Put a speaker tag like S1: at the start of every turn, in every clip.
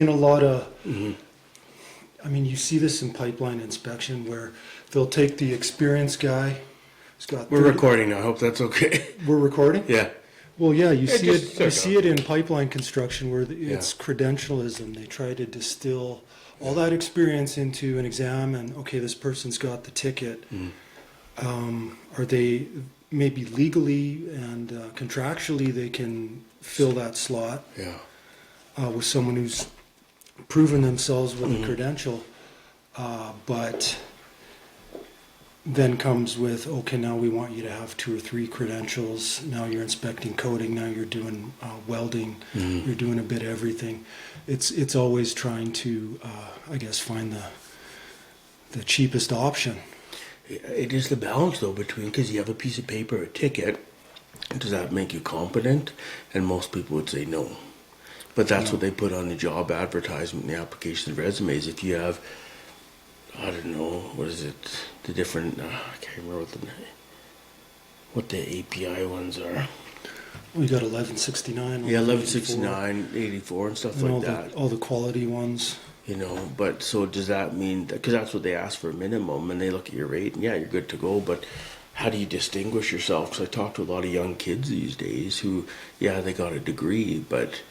S1: In a lot of, I mean, you see this in pipeline inspection where they'll take the experienced guy who's got.
S2: We're recording now. I hope that's okay.
S1: We're recording?
S2: Yeah.
S1: Well, yeah, you
S2: Yeah,
S1: see
S2: just
S1: it.
S2: start
S1: You see it in pipeline construction where it's credentialism. They try to distill all that experience into an exam, and okay, this person's got the ticket. Are they maybe legally and contractually they can fill that slot?
S2: Yeah.
S1: With someone who's proven themselves with a credential, but then comes with, okay, now we want you to have 2 or 3 credentials. Now you're inspecting coating. Now you're doing welding. You're doing a bit of everything. It's always trying to, I guess, find the cheapest option.
S2: It is the balance though between, because you have a piece of paper, a ticket. Does that make you competent? And most people would say no. But that's what they put on the job advertisement, the application resumes. If you have, I don't know, what is it? The different, I can't remember what the API ones are.
S1: We got 1169.
S2: Yeah, 1169, 84 and stuff
S1: and
S2: like that.
S1: All the quality ones.
S2: You know, but so does that mean, because that's what they ask for a minimum, and they look at your rate, and yeah, you're good to go, but how do you distinguish yourself? Because I talk to a lot of young kids these days who, yeah, they got a degree, but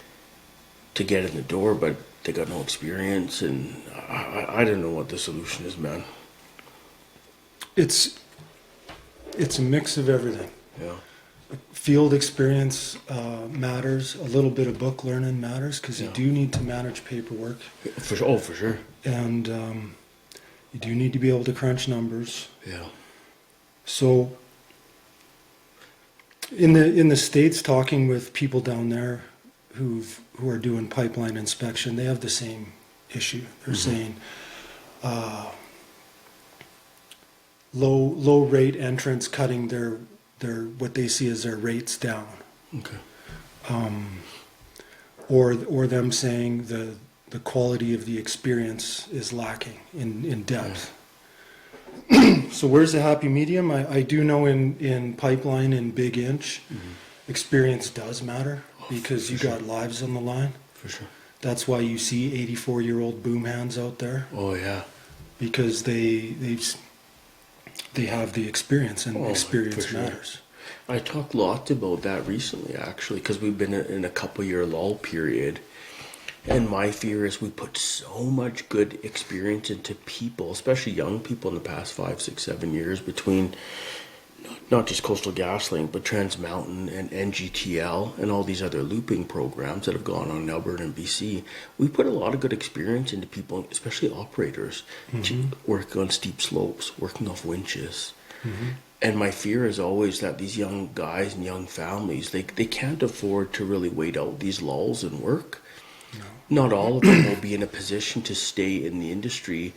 S2: to get in the door, but they got no experience, and I don't know what the solution is, man.
S1: It's a mix of everything.
S2: Yeah.
S1: Field experience matters. A little bit of book learning matters because you do need to manage paperwork.
S2: For sure.
S1: And you do need to be able to crunch numbers.
S2: Yeah.
S1: So in the States, talking with people down there who are doing pipeline inspection, they have the same issue. They're saying low rate entrants cutting their what they see as their rates down.
S2: Okay.
S1: Or them saying the quality of the experience is lacking in depth. So where's the happy medium? I do know in pipeline and big inch, experience does matter because you got lives on the line.
S2: For sure.
S1: That's why you see 84-year-old boom hands out there.
S2: Oh yeah.
S1: Because they have the experience, and experience matters.
S2: I talked lots about that recently, actually, because we've been in a couple-year lull period, and my fear is we put so much good experience into people, especially young people, in the past 5, 6, 7 years between not just Coastal GasLink, but Trans Mountain and NGTL and all these other looping programs that have gone on in Alberta and BC. We put a lot of good experience into people, especially operators, working on steep slopes, working off winches. And my fear is always that these young guys and young families, they can't afford to really wait out these lulls in work. No. Not all of them will be in a position to stay in the industry,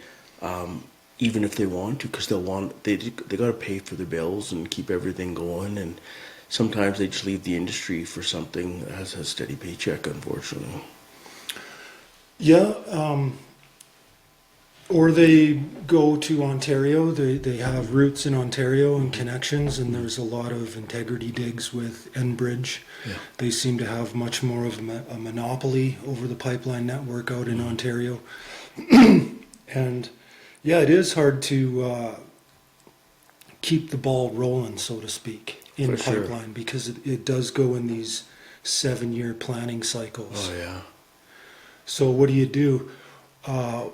S2: even if they want to, because they got to pay for their bills and keep everything going, and sometimes they just leave the industry for something that has a steady paycheck, unfortunately.
S1: Yeah, or they go to Ontario. They have roots in Ontario and connections, and there's a lot of integrity digs with Enbridge. Yeah. They seem to have much more of a monopoly over the pipeline network out in Ontario. And yeah, it is hard to keep the ball rolling, so to speak, in pipeline, because it does go in these 7-year planning cycles.
S2: Oh yeah.
S1: So what do?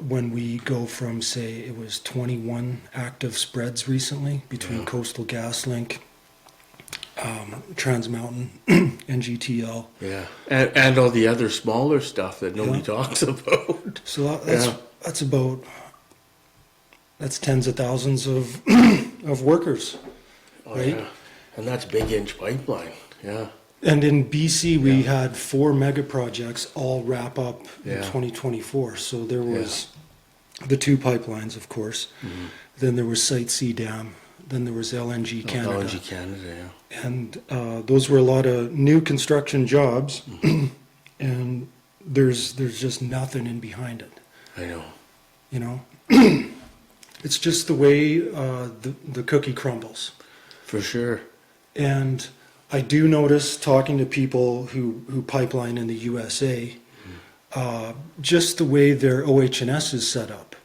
S1: When we go from, say, it was 21 active spreads recently between Coastal GasLink, Trans Mountain, NGTL.
S2: Yeah, and all the other smaller stuff that nobody talks about.
S1: So that's tens of thousands of of workers, right?
S2: Yeah. And that's big inch pipeline. Yeah.
S1: And in BC, we had 4 mega projects all wrap up in 2024. So there was the 2 pipelines, of course. Then there was Site C Dam. Then there was LNG Canada.
S2: LNG Canada, yeah.
S1: And those were a lot of new construction jobs. And there's just nothing in behind it.
S2: I know.
S1: You know? It's just the way the cookie crumbles.
S2: For sure.
S1: And I do notice, talking to people who pipeline in the USA, just the way their OH&S is set up.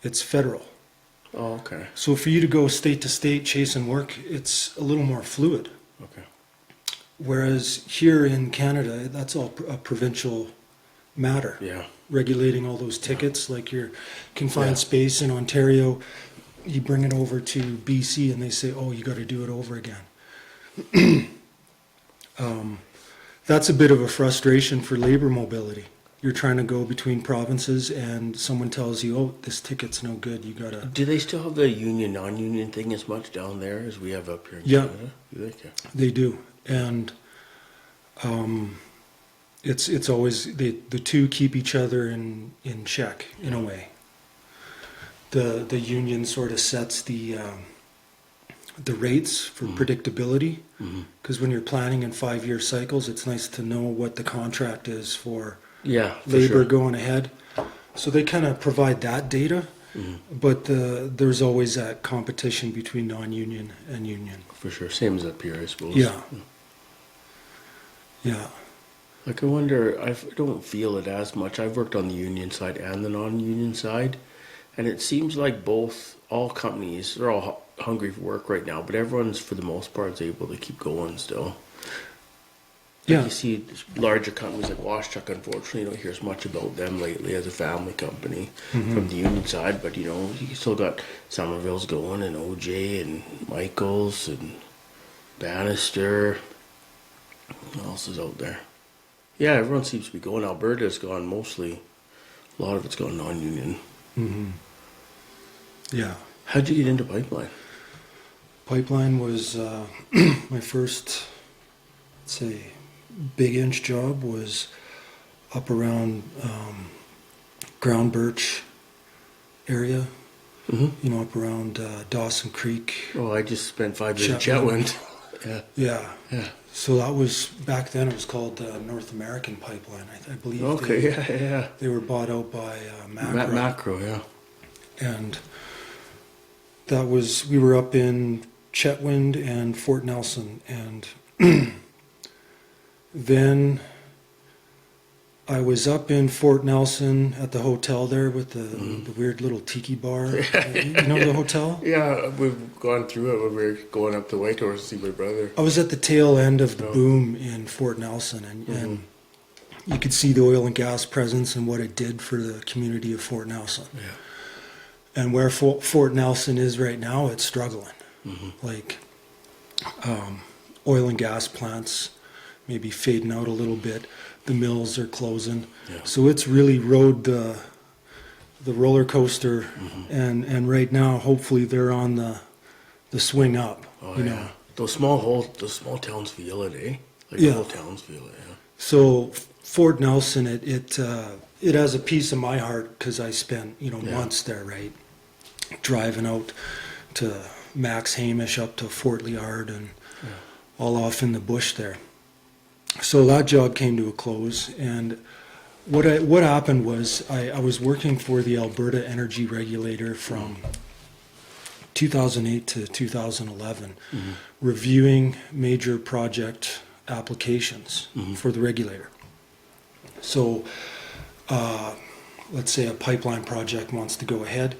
S1: It's federal.
S2: Oh, okay.
S1: So for you to go state to state chasing work, it's a little more fluid.
S2: Okay.
S1: Whereas here in Canada, that's all a provincial matter.
S2: Yeah.
S1: Regulating all those tickets, like your confined
S2: Yeah.
S1: space in Ontario, you bring it over to BC and they say, oh, you got to do it over again. That's a bit of a frustration for labor mobility. You're trying to go between provinces and someone tells you, oh, this ticket's no good, you got to...
S2: Do they still have the union, non-union thing as much down there as we have up here in
S1: Yeah.
S2: Canada? Do they? Okay.
S1: They do. And it's always, the two keep each other in check, in a way. The union sort of sets the rates for predictability, because when you're planning in 5-year cycles, it's nice to know what the contract is for labor
S2: sure.
S1: going ahead. So they kind of provide that data, but there's always that competition between non-union and union.
S2: For sure. Same as up here, I suppose.
S1: Yeah. Yeah.
S2: Like, I wonder, I don't feel it as much. I've worked on the union side and the non-union side, and it seems like all companies, they're all hungry for work right now, but everyone's, for the most part, is able to keep going still.
S1: Yeah.
S2: You see larger companies like Washchuck, unfortunately, you don't hear as much about them lately as a family company from the union side, but you still got Somerville's going, and OJ, and Michaels, and Bannister. What else is out there? Yeah, everyone seems to be going. Alberta's gone mostly, a lot of it's gone non-union.
S1: Yeah.
S2: How'd you get into pipeline?
S1: Pipeline was my first, let's say, big inch job was up around Ground Birch area, up around Dawson Creek.
S2: Oh, I just spent 5 years at
S1: Chetwynd.
S2: Chetwynd.
S1: Yeah.
S2: Yeah.
S1: So that was, back then it was called North American Pipeline, I believe.
S2: Okay, yeah.
S1: They were bought out by Macro.
S2: Macro, yeah.
S1: And that was, we were up in Chetwynd and Fort Nelson, and then I was up in Fort Nelson at the hotel there with the weird little tiki bar. You know the hotel?
S2: Yeah, we've gone through it when we were going up to Whitehorse to see my brother.
S1: I was at the tail end of the boom in Fort Nelson, and you could see the oil and gas presence and what it did for the community of Fort Nelson.
S2: Yeah.
S1: And where Fort Nelson is right now, it's struggling. Like oil and gas plants maybe fading out a little bit. The mills are closing.
S2: Yeah.
S1: So it's really rode the roller coaster, and right now, hopefully, they're on the swing up.
S2: Oh,
S1: you
S2: yeah.
S1: know.
S2: Those small towns feel it, eh? Like
S1: Yeah.
S2: whole towns feel it, yeah.
S1: So Fort Nelson, it has a piece of my heart because I spent months there, right, driving out to Max Hamish up to Fort Liard and all off in the bush there. So that job came to a close, and what happened was I was working for the Alberta Energy Regulator from 2008 to 2011, reviewing major project applications for the regulator. So let's say a pipeline project wants to go ahead,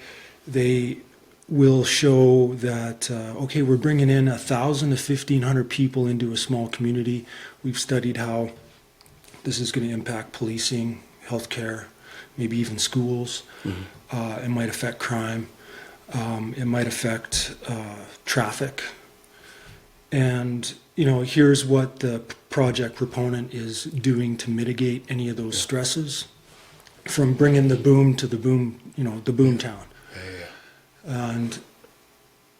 S1: they will show that, okay, we're bringing in 1,000 to 1,500 people into a small community. We've studied how this is going to impact policing, healthcare, maybe even schools. It might affect crime. It might affect traffic. And, here's what the project proponent is doing to mitigate any of those stresses from bringing the boom to the boom, the boom town. And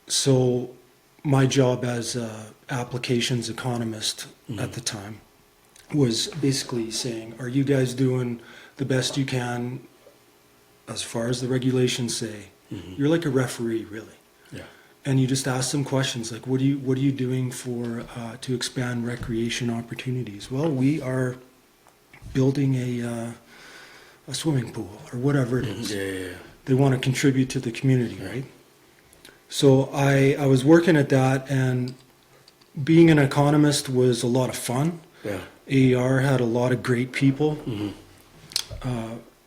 S1: so my job as an applications economist at the time was basically saying, are you guys doing the best you can as far as the regulations say? You're like a referee, really.
S2: Yeah.
S1: And you just ask them questions like, what are you doing to expand recreation opportunities? Well, we are building a swimming pool or whatever it is.
S2: Yeah.
S1: They want to contribute to the community, right? So I was working at that, and being an economist was a lot of fun.
S2: Yeah.
S1: AER had a lot of great people.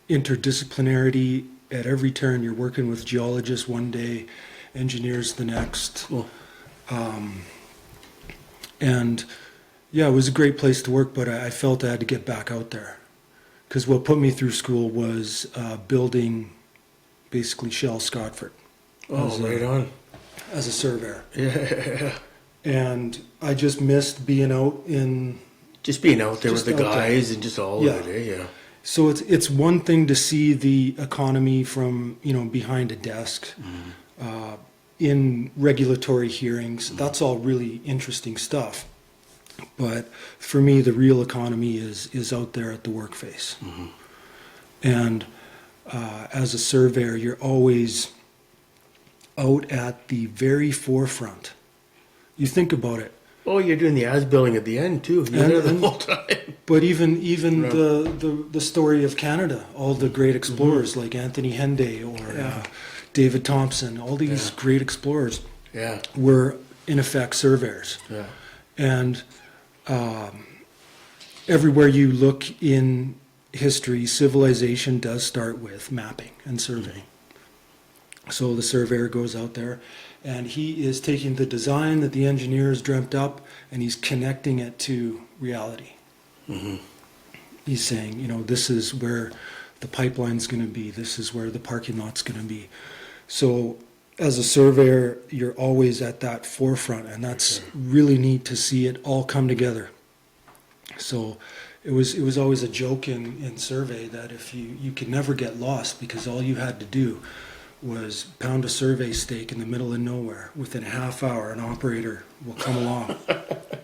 S1: interdisciplinarity at every turn. You're working with geologists one day, engineers the next.
S2: Cool.
S1: And yeah, it was a great place to work, but I felt I had to get back out there. Because what put me through school was building basically Shell Scotford.
S2: Oh, right on.
S1: As a surveyor.
S2: Yeah.
S1: And I just missed being out in...
S2: Just being out there
S1: Just
S2: with the
S1: out there.
S2: guys and just all
S1: Yeah.
S2: of it, eh? Yeah.
S1: So it's one thing to see the economy from, behind a desk in regulatory hearings. That's all really interesting stuff. But for me, the real economy is out there at the work face. And as a surveyor, you're always out at the very forefront. You think about it.
S2: Oh, you're doing the as-billing at the end, too. You're there the whole time.
S1: But even the story of Canada, all the great explorers like Anthony Henday or David Thompson, all these great explorers
S2: Yeah.
S1: were in effect surveyors.
S2: Yeah.
S1: And everywhere you look in history, civilization does start with mapping and surveying. So the surveyor goes out there and he is taking the design that the engineers dreamt up and he's connecting it to reality. He's saying, this is where the pipeline's going to be. This is where the parking lot's going to be. So as a surveyor, you're always at that forefront, and that's really neat to see it all come together. So it was always a joke in survey that if you could never get lost because all you had to do was pound a survey stake in the middle of nowhere. Within a half hour, an operator will come along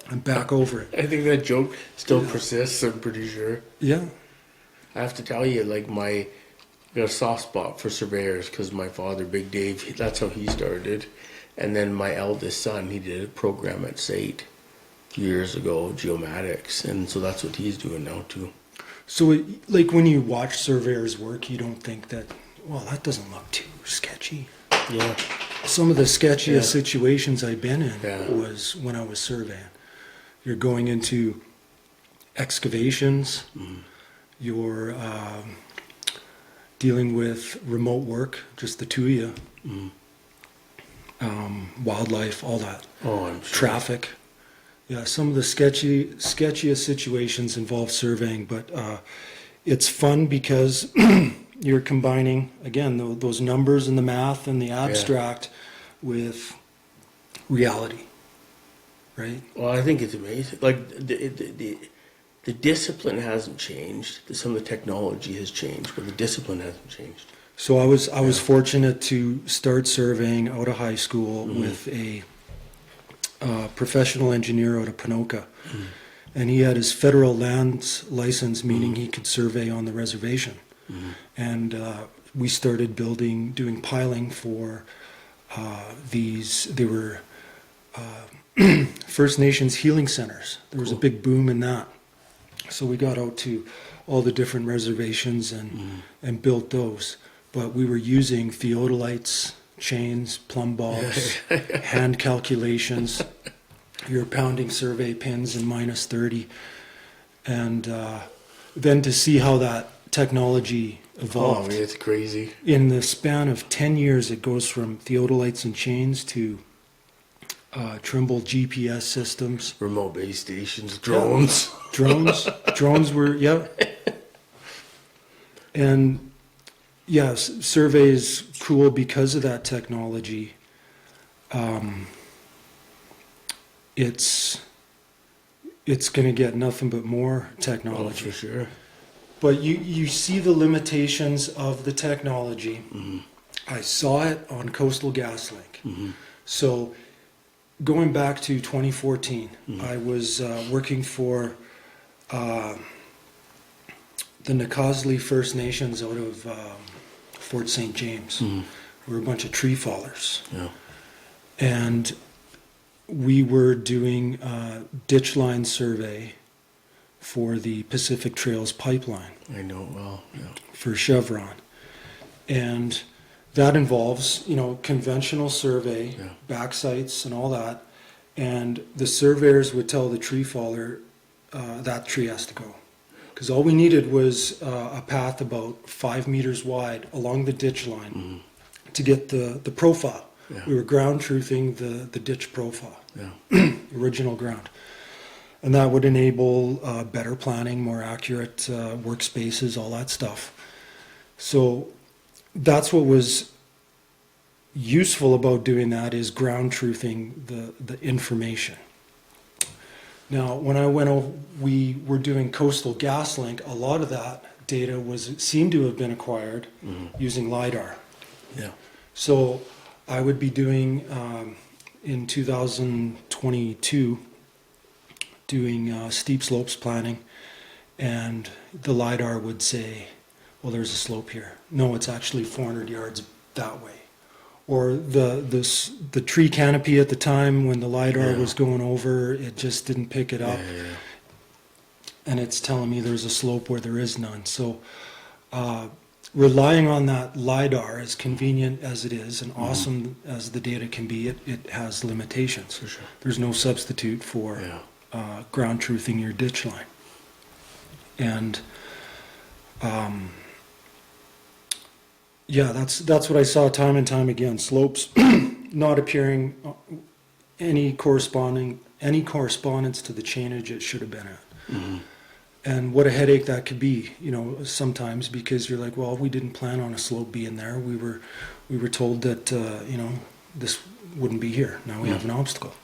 S1: and back over it.
S2: I think that joke still persists, I'm pretty sure.
S1: Yeah.
S2: I have to tell you, like, I got a soft spot for surveyors because my father, Big Dave, that's how he started. And then my eldest son, he did a program at SAIT years ago, geomatics. And so that's what he's doing now, too.
S1: So, like, when you watch surveyors work, you don't think that, well, that doesn't look too sketchy.
S2: Yeah.
S1: Some of the sketchiest situations I've been in
S2: Yeah.
S1: was when I was surveying. You're going into excavations, you're dealing with remote work, just the two of you, wildlife, all that,
S2: Oh, I'm sure.
S1: traffic. Yeah, some of the sketchiest situations involve surveying, but it's fun because you're combining, again, those numbers and the math and the abstract with reality, right?
S2: Well, I think it's amazing. Like, the discipline hasn't changed. Some of the technology has changed, but the discipline hasn't changed.
S1: So I was fortunate to start surveying out of high school with a professional engineer out of Ponoka, and he had his federal lands license, meaning he could survey on the reservation. And we started doing piling for they were First Nations healing centers. There was a big boom in that. So we got out to all the different reservations and built those. But we were using theodolites, chains, plumb bobs, hand calculations. You're pounding survey pins in -30. And then to see how that technology evolved.
S2: Oh, it's crazy.
S1: In the span of 10 years, it goes from theodolites and chains to Trimble GPS systems.
S2: Remote base stations, drones.
S1: Drones were, and yes, survey is cool because of that technology. It's going to get nothing but more
S2: Oh,
S1: technology.
S2: for sure.
S1: But you see the limitations of the technology. I saw it on Coastal GasLink. So going back to 2014, I was working for the Nakasley First Nations out of Fort St. James. We're a bunch of tree fallers.
S2: Yeah.
S1: And we were doing ditch line survey for the Pacific Trails pipeline
S2: I know it well. Yeah.
S1: for Chevron. And that involves, conventional survey, back sites and all that. And the surveyors would tell the tree faller, that tree has to go. Because all we needed was a path about 5 meters wide along the ditch line to get the profile.
S2: Yeah.
S1: We were ground truthing the ditch profile,
S2: Yeah.
S1: original ground. And that would enable better planning, more accurate workspaces, all that stuff. So that's what was useful about doing that, is ground truthing the information. Now, when we were doing Coastal GasLink, a lot of that data seemed to have been acquired using LiDAR.
S2: Yeah.
S1: So I would be doing, in 2022, doing steep slopes planning, and the LiDAR would say, well, there's a slope here. No, it's actually 400 yards that way. Or the tree canopy at the time when the LiDAR was going over, it just didn't pick it up.
S2: Yeah.
S1: And it's telling me there's a slope where there is none. So relying on that LiDAR, as convenient as it is and awesome as the data can be, it has limitations.
S2: For sure.
S1: There's no substitute for ground truthing your ditch line. And yeah, that's what I saw time and time again. Slopes not appearing any correspondence to the chainage it should have been at. And what a headache that could be, sometimes, because you're like, well, we didn't plan on a slope being there. We were told that this wouldn't be here. Now we have an obstacle.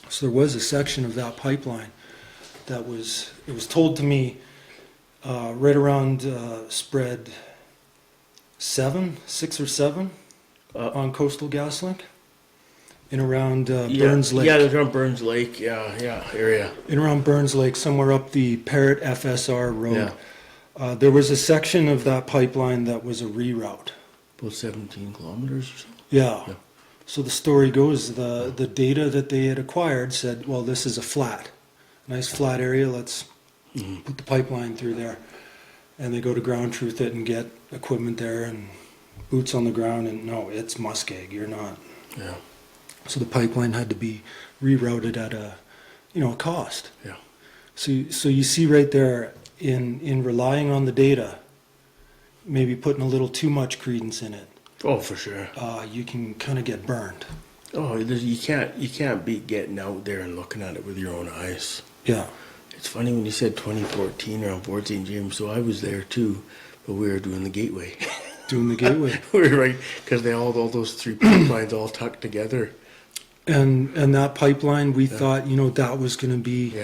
S1: So there was a section of that pipeline that it was told to me right around spread 6 or 7 on Coastal GasLink, in around Burns Lake.
S2: Yeah, there's around Burns Lake, area.
S1: In around Burns Lake, somewhere up the Parrot FSR road. There was a section of that pipeline that was a reroute.
S2: About 17 kilometers or so?
S1: Yeah. So the story goes, the data that they had acquired said, well, this is a nice flat area, let's put the pipeline through there. And they go to ground truth it and get equipment there and boots on the ground, and no, it's muskeg, you're not.
S2: Yeah.
S1: So the pipeline had to be rerouted at a cost.
S2: Yeah.
S1: So you see right there, in relying on the data, maybe putting a little too much credence in it.
S2: Oh, for sure.
S1: You can kind of get burned.
S2: Oh, you can't be getting out there and looking at it with your own eyes.
S1: Yeah.
S2: It's funny when you said 2014 around Fort St. James, so I was there too, but we were doing the gateway.
S1: Doing the gateway.
S2: We were right, because they all those 3 pipelines all tucked together.
S1: And that pipeline, we thought, that was going to be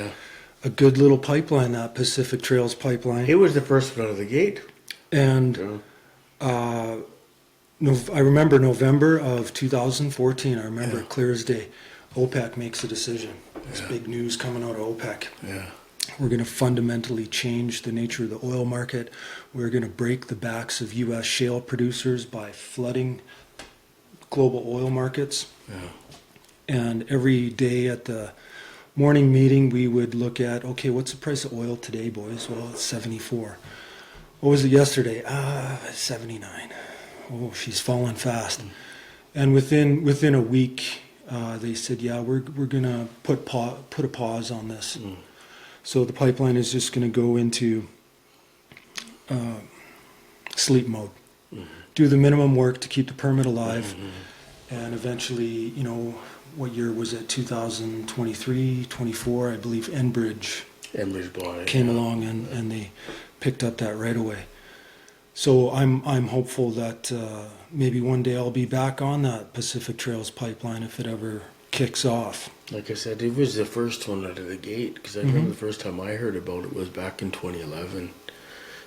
S1: a good little pipeline, that Pacific Trails pipeline.
S2: It was the first one out of the gate.
S1: And I remember November of 2014, I remember it clear as day. OPEC makes a decision. It's big news coming out of OPEC.
S2: Yeah.
S1: We're going to fundamentally change the nature of the oil market. We're going to break the backs of U.S. shale producers by flooding global oil markets.
S2: Yeah.
S1: And every day at the morning meeting, we would look at, okay, what's the price of oil today, boys? Well, it's 74. What was it yesterday? 79. Oh, she's falling fast. And within a week, they said, yeah, we're going to put a pause on this. So the pipeline is just going to go into sleep mode. Do the minimum work to keep the permit alive. And eventually, what year was it? 2023, 24, I believe Enbridge
S2: bought it.
S1: came along and they picked up that right away. So I'm hopeful that maybe one day I'll be back on that Pacific Trails pipeline if it ever kicks off.
S2: Like I said, it was the first one out of the gate, because I remember the first time I heard about it was back in 2011.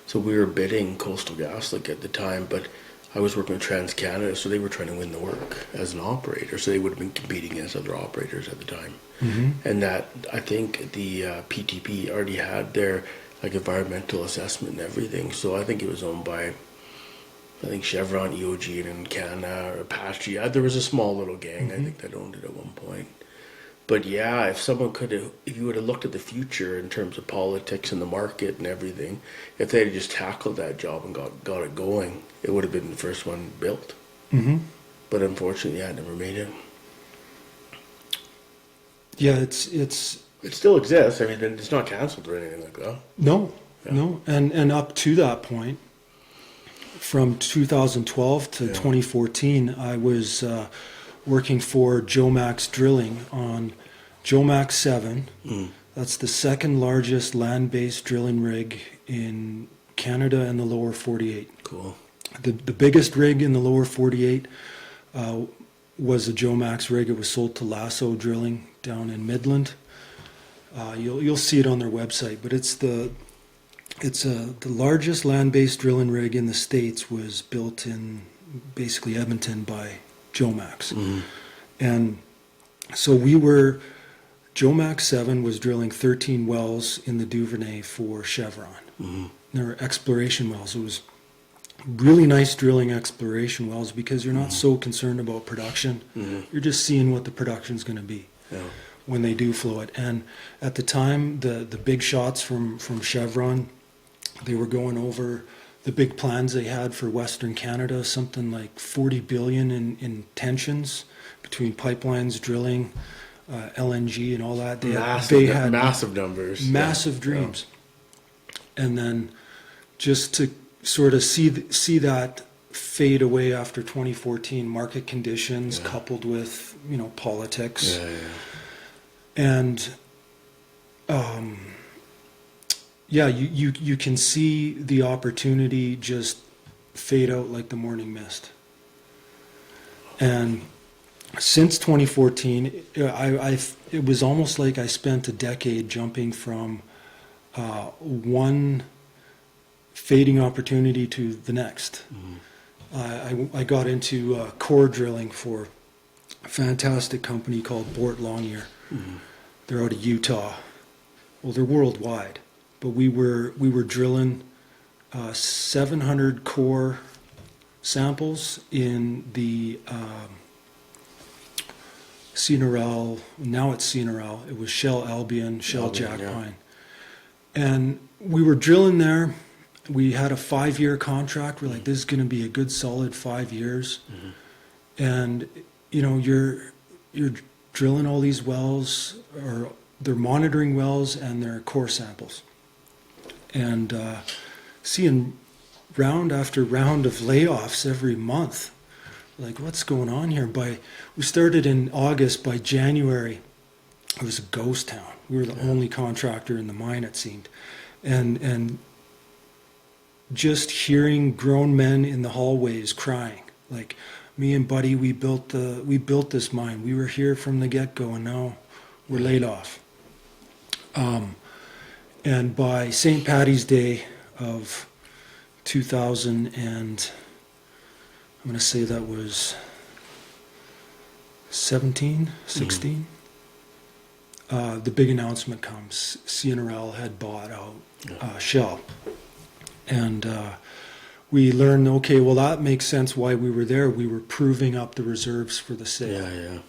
S2: So we were bidding Coastal GasLink at the time, but I was working with TransCanada, so they were trying to win the work as an operator, so they would have been competing against other operators at the time. And that, I think the PTP already had their environmental assessment and everything, so I think it was owned by Chevron, EOG, and Canada, or Apache. There was a small little gang, I think, that owned it at one point. But yeah, if you would have looked at the future in terms of politics and the market and everything, if they had just tackled that job and got it going, it would have been the first one built. But unfortunately, it never made it.
S1: Yeah, it
S2: still exists. I mean, it's not cancelled or anything like that.
S1: No, No, and up to that point, from 2012 to 2014, I was working for Jomax Drilling on Jomax 7. That's the second largest land-based drilling rig in Canada and the lower 48.
S2: Cool.
S1: The biggest rig in the lower 48 was a Jomax rig. It was sold to Lasso Drilling down in Midland. You'll see it on their website, but the largest land-based drilling rig in the States was built in basically Edmonton by Jomax. And so Jomax 7 was drilling 13 wells in the Duvernay for Chevron. They were exploration wells. It was really nice drilling exploration wells because you're not so concerned about production. You're just seeing what the production's going to be when they do flow it. And at the time, the big shots from Chevron, they were going over the big plans they had for Western Canada, something like 40 billion in tensions between pipelines, drilling, LNG and all that. They had
S2: massive numbers.
S1: Massive dreams. And then just to sort of see that fade away after 2014, market conditions coupled with, politics. And you can see the opportunity just fade out like the morning mist. And since 2014, it was almost like I spent a decade jumping from one fading opportunity to the next. I got into core drilling for a fantastic company called Bort Longyear. They're out of Utah. Well, they're worldwide, but we were drilling 700 core samples in the CNRL. Now it's CNRL. It was Shell Albion, Shell Jack Pine, and we were drilling there. We had a 5-year contract. We're like, this is going to be a good solid 5 years. And you're drilling all these wells, or they're monitoring wells and their core samples, and seeing round after round of layoffs every month. Like, what's going on here? We started in August. By January, it was a ghost town. We were the only contractor in the mine, it seemed, and just hearing grown men in the hallways crying, like, me and Buddy, we built this mine. We were here from the get-go, and now we're laid off. And by St. Paddy's Day of 2000, and I'm going to say that was 16, the big announcement comes. CNRL had bought out Shell. And we learned, okay, well, that makes sense why we were there. We were proving up the reserves for the sale.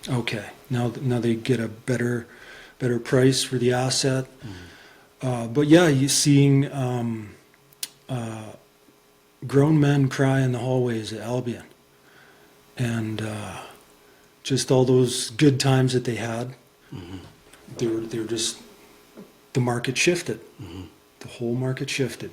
S1: Okay, now they get a better price for the asset. But you're seeing grown men cry in the hallways at Albion. And just all those good times that they had, they were just, the market shifted. The whole market shifted.